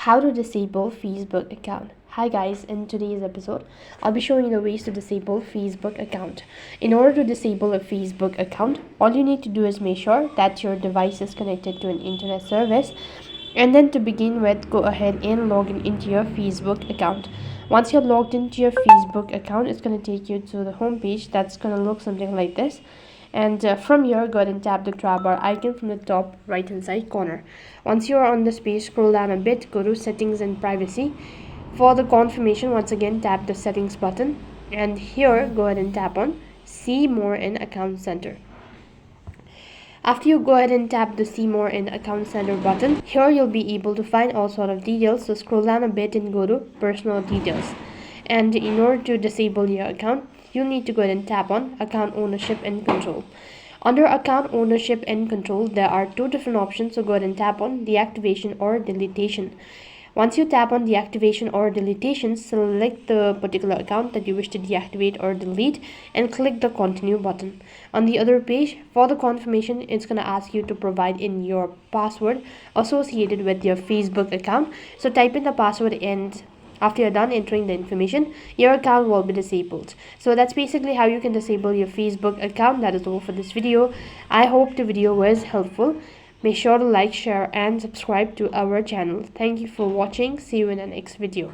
How to disable Facebook account. Hi guys, in today's episode I'll be showing you the ways to disable Facebook account. In order to disable a Facebook account, all you need to do is make sure that your device is connected to an internet service, and then to begin with, go ahead and log in into your Facebook account. Once you're logged into your Facebook account, it's going to take you to the home page that's going to look something like this. And from here, go ahead and tap the grab bar icon from the top right hand side corner. Once you are on this page, scroll down a bit, go to settings and privacy. For the confirmation, once again tap the settings button, and here go ahead and tap on see more in account center. After you go ahead and tap the see more in account center button, here you'll be able to find all sort of details. So scroll down a bit and go to personal details. And in order to disable your account, you'll need to go ahead and tap on account ownership and control. Under account ownership and control, there are two different options. So go ahead and tap on deactivation or deletion. Once you tap on deactivation or deletion, select the particular account that you wish to deactivate or delete and click the continue button. On the other page, for the confirmation, it's going to ask you to provide in your password associated with your Facebook account. So type in the password, and after you're done entering the information, your account will be disabled. So that's basically how you can disable your Facebook account. That is all for this video. I hope the video was helpful. Make sure to like, share and subscribe to our channel. Thank you for watching. See you in the next video.